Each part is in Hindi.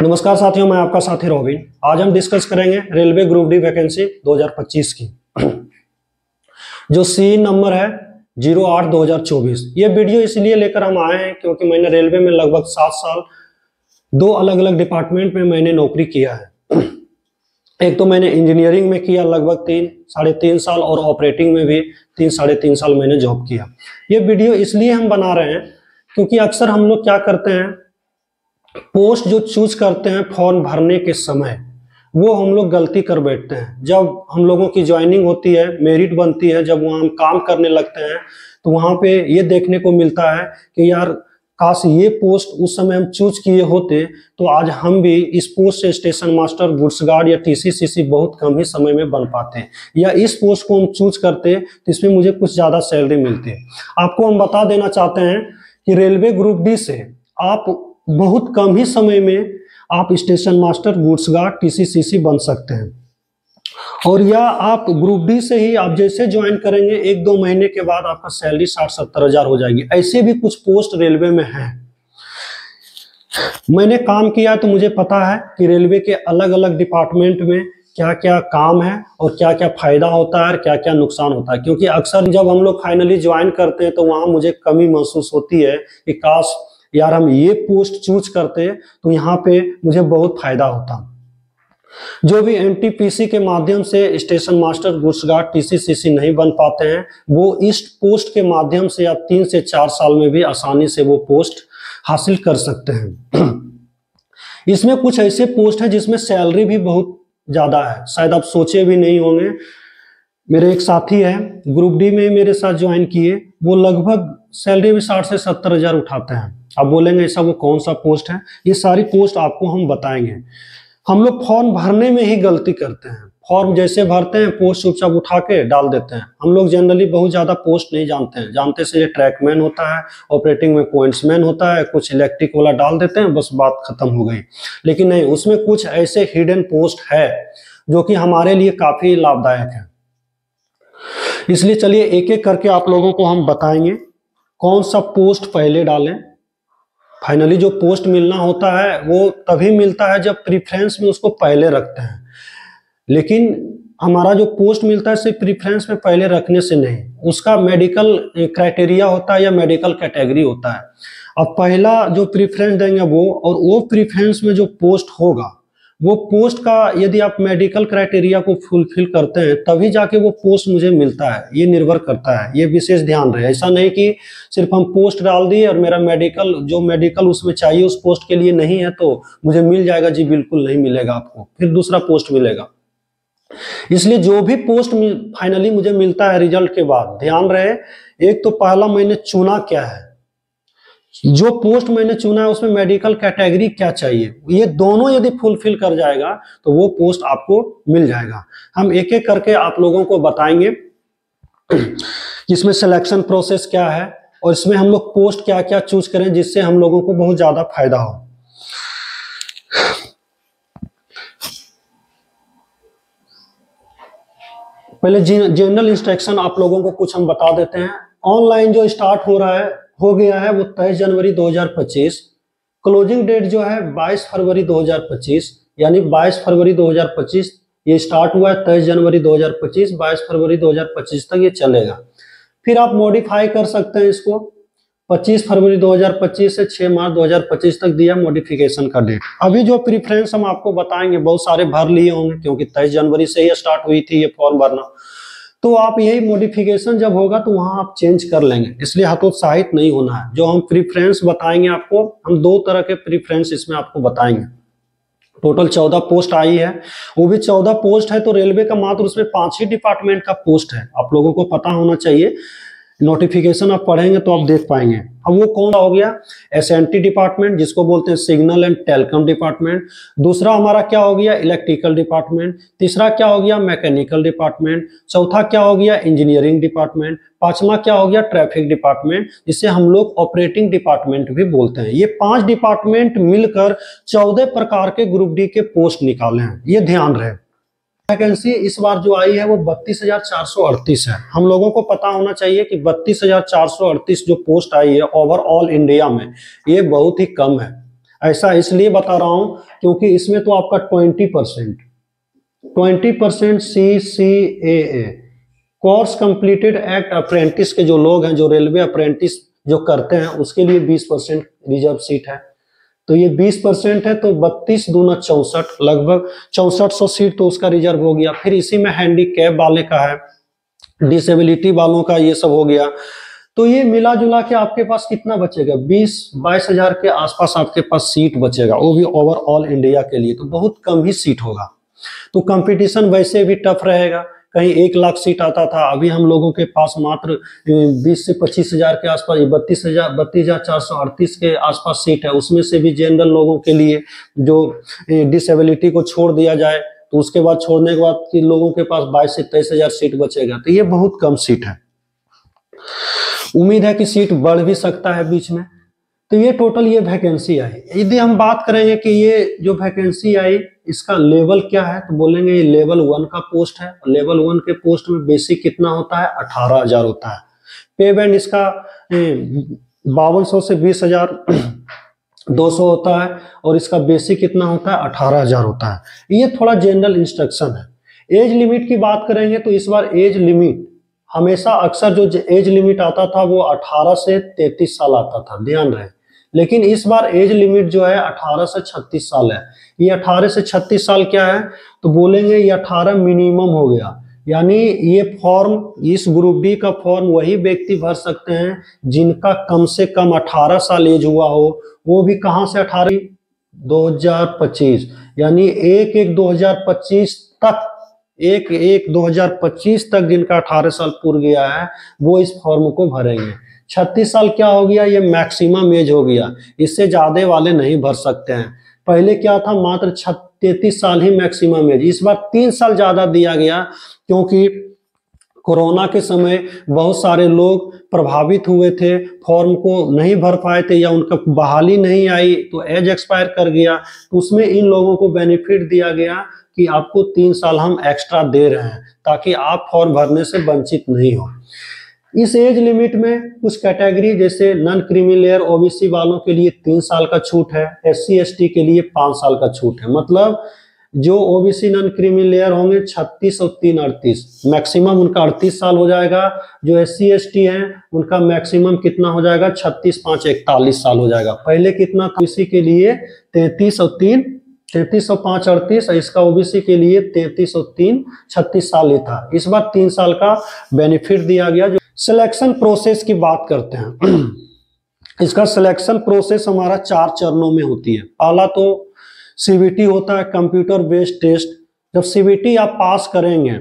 नमस्कार साथियों, मैं आपका साथी रोबिन। आज हम डिस्कस करेंगे रेलवे ग्रुप डी वैकेंसी 2025 की, जो सी नंबर है 08/2024। ये वीडियो इसलिए लेकर हम आए हैं क्योंकि मैंने रेलवे में लगभग 7 साल दो अलग अलग डिपार्टमेंट में मैंने नौकरी किया है। एक तो मैंने इंजीनियरिंग में किया लगभग 3-3.5 साल, और ऑपरेटिंग में भी 3-3.5 साल मैंने जॉब किया। ये वीडियो इसलिए हम बना रहे हैं क्योंकि अक्सर हम लोग क्या करते हैं, पोस्ट जो चूज करते हैं फॉर्म भरने के समय, वो हम लोग गलती कर बैठते हैं। जब हम लोगों की ज्वाइनिंग होती है, मेरिट बनती है, जब वहाँ हम काम करने लगते हैं, तो वहाँ पे ये देखने को मिलता है कि यार काश ये पोस्ट उस समय हम चूज किए होते तो आज हम भी इस पोस्ट से स्टेशन मास्टर, गुड्स गार्ड या टीसीसीसी बहुत कम ही समय में बन पाते, या इस पोस्ट को हम चूज करते तो इसमें मुझे कुछ ज्यादा सैलरी मिलती। आपको हम बता देना चाहते हैं कि रेलवे ग्रुप डी से आप बहुत कम ही समय में आप स्टेशन मास्टर, गुड्स गार्ड, टीसीसीसी बन सकते हैं। और या आप ग्रुप डी से ही आप जैसे ज्वाइन करेंगे 1-2 महीने के बाद आपका सैलरी 60-70 हजार हो जाएगी। ऐसे भी कुछ पोस्ट रेलवे में हैं। मैंने काम किया तो मुझे पता है कि रेलवे के अलग अलग डिपार्टमेंट में क्या क्या काम है और क्या क्या फायदा होता है और क्या क्या नुकसान होता है। क्योंकि अक्सर जब हम लोग फाइनली ज्वाइन करते हैं तो वहां मुझे कमी महसूस होती है कि काश यार हम ये पोस्ट चूज करते तो यहाँ पे मुझे बहुत फायदा होता। जो भी एनटीपीसी के माध्यम से स्टेशन मास्टर, गुड्स गार्ड, टीसीसीसी नहीं बन पाते हैं, वो इस पोस्ट के माध्यम से आप 3 से 4 साल में भी आसानी से वो पोस्ट हासिल कर सकते हैं। इसमें कुछ ऐसे पोस्ट है जिसमें सैलरी भी बहुत ज्यादा है, शायद आप सोचे भी नहीं होंगे। मेरे एक साथी है, ग्रुप डी में मेरे साथ ज्वाइन किए, वो लगभग सैलरी भी 60 से 70 हजार उठाते हैं। आप बोलेंगे ऐसा वो कौन सा पोस्ट है? ये सारी पोस्ट आपको हम बताएंगे। हम लोग फॉर्म भरने में ही गलती करते हैं। फॉर्म जैसे भरते हैं, पोस्ट चुपचाप उठा के डाल देते हैं। हम लोग जनरली बहुत ज्यादा पोस्ट नहीं जानते हैं। जानते से ये ट्रैकमैन होता है, ऑपरेटिंग में पॉइंट्समैन होता है, कुछ इलेक्ट्रिक वाला डाल देते हैं, बस बात खत्म हो गई। लेकिन नहीं, उसमें कुछ ऐसे हिडन पोस्ट है जो कि हमारे लिए काफी लाभदायक है। इसलिए चलिए एक एक करके आप लोगों को हम बताएंगे कौन सा पोस्ट पहले डालें। फाइनली जो पोस्ट मिलना होता है वो तभी मिलता है जब प्रीफ्रेंस में उसको पहले रखते हैं, लेकिन हमारा जो पोस्ट मिलता है सिर्फ प्रीफ्रेंस में पहले रखने से नहीं, उसका मेडिकल क्राइटेरिया होता है या मेडिकल कैटेगरी होता है। अब पहला जो प्रीफ्रेंस देंगे वो, और वो प्रीफ्रेंस में जो पोस्ट होगा, वो पोस्ट का यदि आप मेडिकल क्राइटेरिया को फुलफिल करते हैं तभी जाके वो पोस्ट मुझे मिलता है। ये निर्भर करता है, ये विशेष ध्यान रहे। ऐसा नहीं कि सिर्फ हम पोस्ट डाल दिए और मेरा मेडिकल, जो मेडिकल उसमें चाहिए उस पोस्ट के लिए नहीं है तो मुझे मिल जाएगा। जी बिल्कुल नहीं मिलेगा, आपको फिर दूसरा पोस्ट मिलेगा। इसलिए जो भी पोस्ट फाइनली मुझे मिलता है रिजल्ट के बाद, ध्यान रहे, एक तो पहला मैंने चुना क्या है, जो पोस्ट मैंने चुना है उसमें मेडिकल कैटेगरी क्या चाहिए, ये दोनों यदि फुलफिल कर जाएगा तो वो पोस्ट आपको मिल जाएगा। हम एक एक करके आप लोगों को बताएंगे कि इसमें सिलेक्शन प्रोसेस क्या है और इसमें हम लोग पोस्ट क्या क्या चूज करें जिससे हम लोगों को बहुत ज्यादा फायदा हो। पहले जनरल इंस्ट्रक्शन आप लोगों को कुछ हम बता देते हैं। ऑनलाइन जो स्टार्ट हो गया है वो 23 जनवरी 2025। क्लोजिंग डेट जो है 22 फरवरी 2025, यानी 22 फरवरी 2025 ये स्टार्ट हुआ है। 23 जनवरी 2025, 22 फरवरी 2025 तक ये चलेगा। फिर आप मॉडिफाई कर सकते हैं इसको। 25 फरवरी 2025 से 6 मार्च 2025 तक दिया मॉडिफिकेशन का डेट। अभी जो प्रीफ्रेंस हम आपको बताएंगे बहुत सारे भर लिए होंगे क्योंकि 23 जनवरी से ही स्टार्ट हुई थी ये फॉर्म भरना, तो आप यही मॉडिफिकेशन जब होगा तो वहां आप चेंज कर लेंगे। इसलिए हतोत्साहित नहीं होना है। जो हम प्रीफ्रेंस बताएंगे आपको, हम 2 तरह के प्रीफ्रेंस इसमें आपको बताएंगे। टोटल 14 पोस्ट आई है, वो भी 14 पोस्ट है तो रेलवे का मात्र उसमें 5 ही डिपार्टमेंट का पोस्ट है। आप लोगों को पता होना चाहिए, नोटिफिकेशन आप पढ़ेंगे तो आप देख पाएंगे। अब वो कौन सा हो गया? एसएनटी डिपार्टमेंट, जिसको बोलते हैं सिग्नल एंड टेलीकॉम डिपार्टमेंट। दूसरा हमारा क्या हो गया? Electrical department. तीसरा क्या हो गया? Mechanical department. चौथा क्या हो गया? Engineering department. पांचवा क्या हो गया? ट्रैफिक डिपार्टमेंट, जिसे हम लोग ऑपरेटिंग डिपार्टमेंट भी बोलते हैं। ये 5 डिपार्टमेंट मिलकर 14 प्रकार के ग्रुप डी के पोस्ट निकाले हैं, ये ध्यान रहे। वैकेंसी इस बार जो आई है वो 32,438 है। हम लोगों को पता होना चाहिए कि 32,438 जो पोस्ट आई है ओवरऑल इंडिया में, ये बहुत ही कम है। ऐसा इसलिए बता रहा हूं क्योंकि इसमें तो आपका 20% CCAA course completed act apprentice के जो लोग हैं, जो रेलवे अप्रेंटिस जो करते हैं, उसके लिए 20% रिजर्व सीट है। तो ये 20% है, तो 32 दूना 64, लगभग 6400 सीट तो उसका रिजर्व हो गया। फिर इसी में हैंडीकैप वाले का है, डिसेबिलिटी वालों का, ये सब हो गया। तो ये मिला जुला के आपके पास कितना बचेगा, 20-22 हजार के आसपास आपके पास सीट बचेगा, वो भी ओवरऑल इंडिया के लिए। तो बहुत कम ही सीट होगा। तो कंपटीशन वैसे भी टफ रहेगा। कहीं 1 लाख सीट आता था, अभी हम लोगों के पास मात्र 20 से 25 हजार के आसपास, 32,438 के आसपास सीट है। उसमें से भी जनरल लोगों के लिए जो डिसेबिलिटी को छोड़ दिया जाए, तो उसके बाद छोड़ने के बाद कि लोगों के पास 22 से 23 हजार सीट बचेगा। तो ये बहुत कम सीट है। उम्मीद है कि सीट बढ़ भी सकता है बीच में। तो ये टोटल ये वैकेंसी आई। यदि हम बात करेंगे कि ये जो वैकेंसी आई इसका लेवल क्या है, तो बोलेंगे ये लेवल 1 का पोस्ट है। लेवल 1 के पोस्ट में बेसिक कितना होता है, 18,000 होता है। पे बैंड इसका 5200 से 20,200 होता है, और इसका बेसिक कितना होता है, 18,000 होता है। ये थोड़ा जनरल इंस्ट्रक्शन है। एज लिमिट की बात करेंगे तो इस बार एज लिमिट हमेशा अक्सर जो एज लिमिट आता था वो 18 से 33 साल आता था, ध्यान रहे। लेकिन इस बार एज लिमिट जो है 18 से 36 साल है। ये 18 से 36 साल क्या है, तो बोलेंगे ये 18 मिनिमम हो गया। यानी ये फॉर्म, इस ग्रुप डी का फॉर्म वही व्यक्ति भर सकते हैं जिनका कम से कम 18 साल एज हुआ हो। वो भी कहां से 18, 2025, यानी 1/1/2025 तक, 1/1/2025 तक जिनका 18 साल पूर गया है वो इस फॉर्म को भरेंगे। 36 साल क्या हो गया, ये मैक्सिमम एज हो गया। इससे ज्यादा वाले नहीं भर सकते हैं। पहले क्या था, मात्र 33 साल ही मैक्सिमम एज। इस बार 3 साल ज्यादा दिया गया क्योंकि कोरोना के समय बहुत सारे लोग प्रभावित हुए थे, फॉर्म को नहीं भर पाए थे या उनका बहाली नहीं आई, तो एज एक्सपायर कर गया। तो उसमें इन लोगों को बेनिफिट दिया गया कि आपको 3 साल हम एक्स्ट्रा दे रहे हैं ताकि आप फॉर्म भरने से वंचित नहीं हो। इस एज लिमिट में कुछ कैटेगरी जैसे नॉन क्रीमी लेयर ओबीसी वालों के लिए 3 साल का छूट है, SC ST के लिए 5 साल का छूट है। मतलब जो ओबीसी नॉन क्रीमी लेयर होंगे 36 और 3 38, मैक्सिमम उनका 38 साल हो जाएगा। जो SC ST हैं उनका मैक्सिमम कितना हो जाएगा, 36 5 41 साल हो जाएगा। पहले कितना था, ओबीसी के लिए 33 और 3 33 और 5 38, इसका ओबीसी के लिए 33 और 3 36 साल ही था। इस बार 3 साल का बेनिफिट दिया गया। जो सिलेक्शन प्रोसेस की बात करते हैं, इसका सिलेक्शन प्रोसेस हमारा 4 चरणों में होती है। पहला तो CBT होता है, कंप्यूटर बेस्ड टेस्ट। जब CBT आप पास करेंगे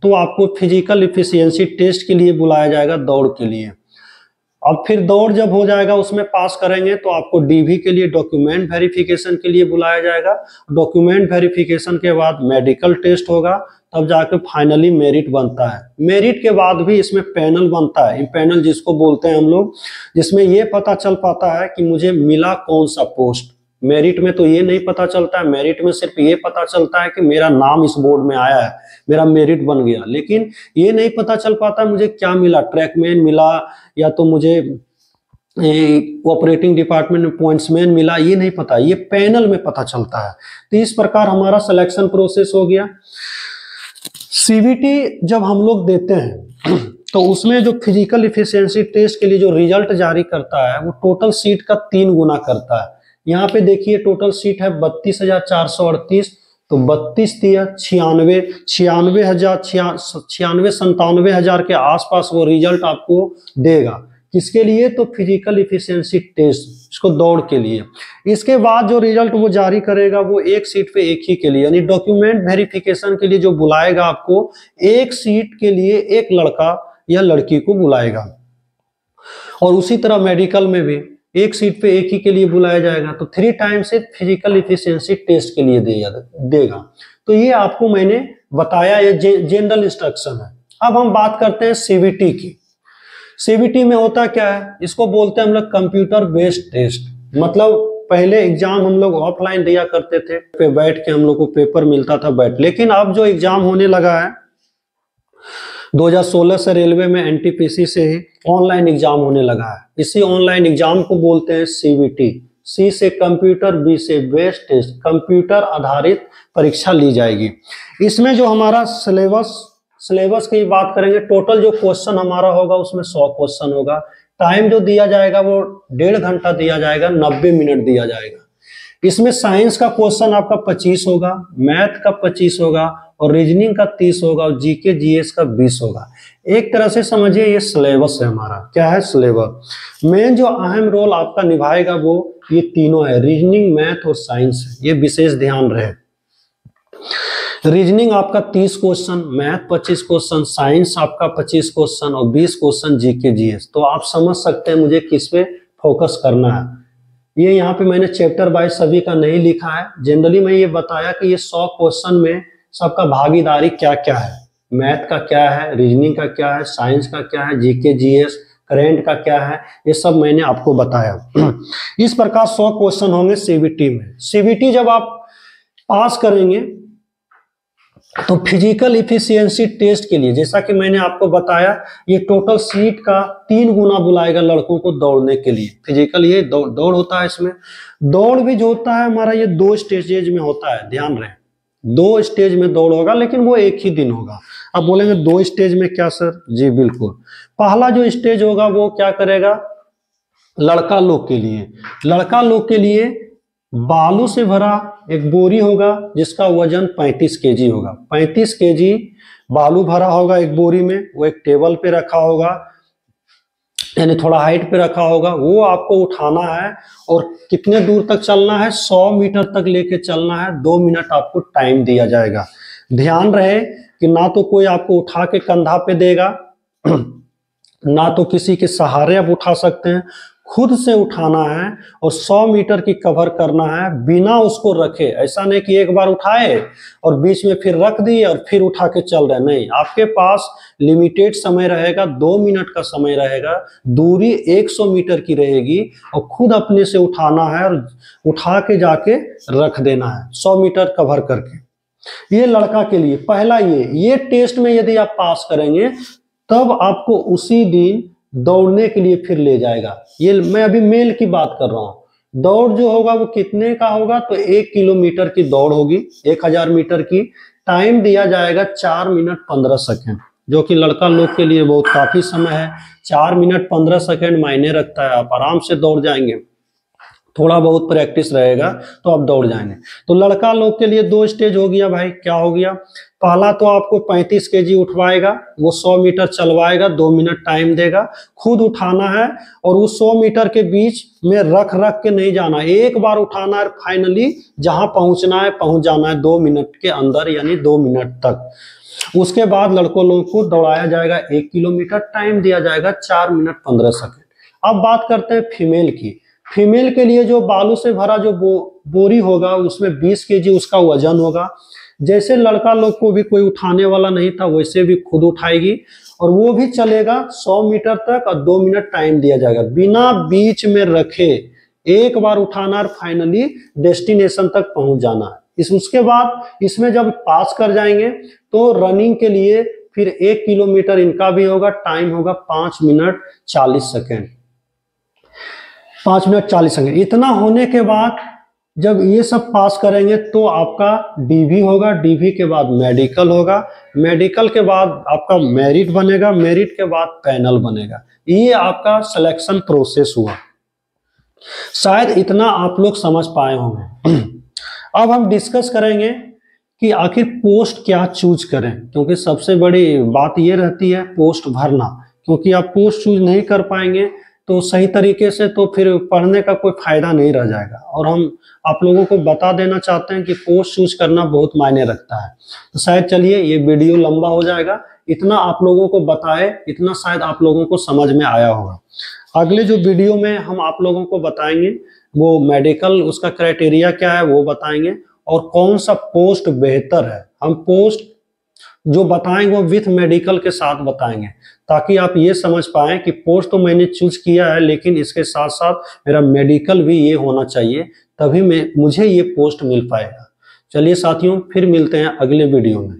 तो आपको फिजिकल इफिशियंसी टेस्ट के लिए बुलाया जाएगा, दौड़ के लिए। अब फिर दौड़ जब हो जाएगा, उसमें पास करेंगे तो आपको DV के लिए, डॉक्यूमेंट वेरिफिकेशन के लिए बुलाया जाएगा। डॉक्यूमेंट वेरिफिकेशन के बाद मेडिकल टेस्ट होगा, तब जाकर फाइनली मेरिट बनता है। मेरिट के बाद भी इसमें पैनल बनता है, पैनल जिसको बोलते हैं हम लोग, जिसमें ये पता चल पाता है कि मुझे मिला कौन सा पोस्ट। मेरिट में तो ये नहीं पता चलता है, मेरिट में सिर्फ ये पता चलता है कि मेरा नाम इस बोर्ड में आया है, मेरा मेरिट बन गया। लेकिन ये नहीं पता चल पाता मुझे क्या मिला, ट्रैकमैन मिला या तो मुझे ऑपरेटिंग डिपार्टमेंट में पॉइंट्समैन मिला, ये नहीं पता, ये पैनल में पता चलता है। तो इस प्रकार हमारा सिलेक्शन प्रोसेस हो गया। CBT जब हम लोग देते हैं तो उसमें जो फिजिकल इफिशियंसी टेस्ट के लिए जो रिजल्ट जारी करता है वो टोटल सीट का 3 गुना करता है। यहाँ पे देखिए टोटल सीट है 32,438, तो 32 दिया 96,000 के आसपास वो रिजल्ट आपको देगा। किसके लिए, तो फिजिकल इफिशियंसी टेस्ट, इसको दौड़ के लिए। इसके बाद जो रिजल्ट वो जारी करेगा वो एक सीट पे एक ही के लिए, यानी डॉक्यूमेंट वेरिफिकेशन के लिए जो बुलाएगा आपको, एक सीट के लिए एक लड़का या लड़की को बुलाएगा। और उसी तरह मेडिकल में भी एक सीट पे एक ही के लिए बुलाया जाएगा। तो 3 टाइम्स से फिजिकल इफिशियंसी टेस्ट के लिए देगा। तो ये आपको मैंने बताया, ये जनरल इंस्ट्रक्शन है। अब हम बात करते हैं CBT की। CBT में होता क्या है, इसको बोलते हैं हम लोग कंप्यूटर बेस्ड टेस्ट। मतलब पहले एग्जाम हम लोग ऑफलाइन दिया करते थे, पे बैठ के हम लोग को पेपर मिलता था बैठ। लेकिन अब जो एग्जाम होने लगा है 2016 से रेलवे में NTPC से ही ऑनलाइन एग्जाम होने लगा है। इसी ऑनलाइन एग्जाम को बोलते हैं CBT, सी से कंप्यूटर, बी से बेस टेस्ट, कंप्यूटर आधारित परीक्षा ली जाएगी। इसमें जो हमारा सिलेबस की बात करेंगे, टोटल जो क्वेश्चन हमारा होगा उसमें 100 क्वेश्चन होगा। टाइम जो दिया जाएगा वो 1.5 घंटा दिया जाएगा, 90 मिनट दिया जाएगा। इसमें साइंस का क्वेश्चन आपका 25 होगा, मैथ का 25 होगा और रीजनिंग का 30 होगा और जीके जीएस का 20 होगा। एक तरह से समझिए ये सिलेबस है हमारा। क्या है? सिलेबस। मेन जो अहम रोल आपका निभाएगा वो ये तीनों है, रीजनिंग, मैथ और साइंस है। ये विशेष ध्यान रहे। रीजनिंग आपका 30 क्वेश्चन, मैथ 25 क्वेश्चन, साइंस आपका 25 क्वेश्चन और 20 क्वेश्चन जीके जीएस। तो आप समझ सकते हैं मुझे किस पे फोकस करना है। ये यहाँ पे मैंने चैप्टर वाइज सभी का नहीं लिखा है। जनरली मैं ये बताया कि ये 100 क्वेश्चन में सबका भागीदारी क्या क्या है, मैथ का क्या है, रीजनिंग का क्या है, साइंस का क्या है, जीके जीएस, करेंट का क्या है, ये सब मैंने आपको बताया। इस प्रकार 100 क्वेश्चन होंगे सीबीटी में। सीबीटी जब आप पास करेंगे तो फिजिकल इफिशियंसी टेस्ट के लिए, जैसा कि मैंने आपको बताया, ये टोटल सीट का 3 गुना बुलाएगा लड़कों को दौड़ने के लिए। फिजिकल ये दौड़ होता है। इसमें दौड़ भी जो होता है हमारा ये 2 स्टेजेज में होता है, ध्यान रहे। 2 स्टेज में दौड़ होगा, लेकिन वो एक ही दिन होगा। अब बोलेंगे 2 स्टेज में क्या सर? जी बिल्कुल। पहला जो स्टेज होगा वो क्या करेगा? लड़का लोग के लिए, लड़का लोग के लिए बालू से भरा एक बोरी होगा जिसका वजन 35 केजी होगा। 35 केजी बालू भरा होगा एक बोरी में, वो एक टेबल पे रखा होगा, यानी थोड़ा हाइट पे रखा होगा। वो आपको उठाना है और कितने दूर तक चलना है? 100 मीटर तक लेके चलना है। 2 मिनट आपको टाइम दिया जाएगा। ध्यान रहे कि ना तो कोई आपको उठा के कंधा पे देगा, ना तो किसी के सहारे आप उठा सकते हैं, खुद से उठाना है और 100 मीटर की कवर करना है बिना उसको रखे। ऐसा नहीं कि एक बार उठाए और बीच में फिर रख दिए और फिर उठा के चल रहे, नहीं। आपके पास लिमिटेड समय रहेगा, 2 मिनट का समय रहेगा, दूरी 100 मीटर की रहेगी और खुद अपने से उठाना है और उठा के जाके रख देना है 100 मीटर कवर करके। ये लड़का के लिए पहला ये टेस्ट में यदि आप पास करेंगे तब आपको उसी दिन दौड़ने के लिए फिर ले जाएगा। ये मैं अभी मेल की बात कर रहा हूं। दौड़ जो होगा वो कितने का होगा? तो 1 किलोमीटर की दौड़ होगी, 1000 मीटर की। टाइम दिया जाएगा 4 मिनट 15 सेकेंड, जो कि लड़का लोग के लिए बहुत काफी समय है। 4 मिनट 15 सेकेंड मायने रखता है। आप आराम से दौड़ जाएंगे, थोड़ा बहुत प्रैक्टिस रहेगा तो आप दौड़ जाएंगे। तो लड़का लोग के लिए 2 स्टेज हो गया भाई। क्या हो गया? पहला तो आपको 35 केजी उठवाएगा, वो 100 मीटर चलवाएगा, 2 मिनट टाइम देगा, खुद उठाना है और उस 100 मीटर के बीच में रख के नहीं जाना, एक बार उठाना है, फाइनली जहां पहुंचना है पहुंच जाना है 2 मिनट के अंदर, यानी 2 मिनट तक। उसके बाद लड़कों लोगों को दौड़ाया जाएगा 1 किलोमीटर, टाइम दिया जाएगा 4 मिनट 15 सेकेंड। अब बात करते हैं फीमेल की। फीमेल के लिए जो बालू से भरा जो बोरी होगा उसमें 20 केजी उसका वजन होगा। जैसे लड़का लोग को भी कोई उठाने वाला नहीं था वैसे भी खुद उठाएगी और वो भी चलेगा 100 मीटर तक और 2 मिनट टाइम दिया जाएगा, बिना बीच में रखे एक बार उठाना और फाइनली डेस्टिनेशन तक पहुंच जाना है। उसके बाद इसमें जब पास कर जाएंगे तो रनिंग के लिए फिर 1 किलोमीटर इनका भी होगा, टाइम होगा 5 मिनट 40 सेकेंड। 5 minute 40 second. इतना होने के बाद जब ये सब पास करेंगे तो आपका डीवी होगा, डीवी के बाद मेडिकल होगा, मेडिकल के बाद आपका मेरिट बनेगा, मेरिट के बाद पैनल बनेगा। ये आपका सिलेक्शन प्रोसेस हुआ। शायद इतना आप लोग समझ पाए होंगे। अब हम डिस्कस करेंगे कि आखिर पोस्ट क्या चूज करें, क्योंकि सबसे बड़ी बात ये रहती है पोस्ट भरना। क्योंकि आप पोस्ट चूज नहीं कर पाएंगे तो सही तरीके से तो फिर पढ़ने का कोई फायदा नहीं रह जाएगा। और हम आप लोगों को बता देना चाहते हैं कि पोस्ट चूज करना बहुत मायने रखता है। तो शायद चलिए ये वीडियो लंबा हो जाएगा, इतना आप लोगों को बताए, इतना शायद आप लोगों को समझ में आया होगा। अगले जो वीडियो में हम आप लोगों को बताएंगे वो मेडिकल, उसका क्राइटेरिया क्या है वो बताएंगे और कौन सा पोस्ट बेहतर है। हम पोस्ट जो बताएंगे वो विथ मेडिकल के साथ बताएंगे, ताकि आप ये समझ पाए कि पोस्ट तो मैंने चूज किया है लेकिन इसके साथ साथ मेरा मेडिकल भी ये होना चाहिए, तभी मुझे ये पोस्ट मिल पाएगा। चलिए साथियों, फिर मिलते हैं अगले वीडियो में।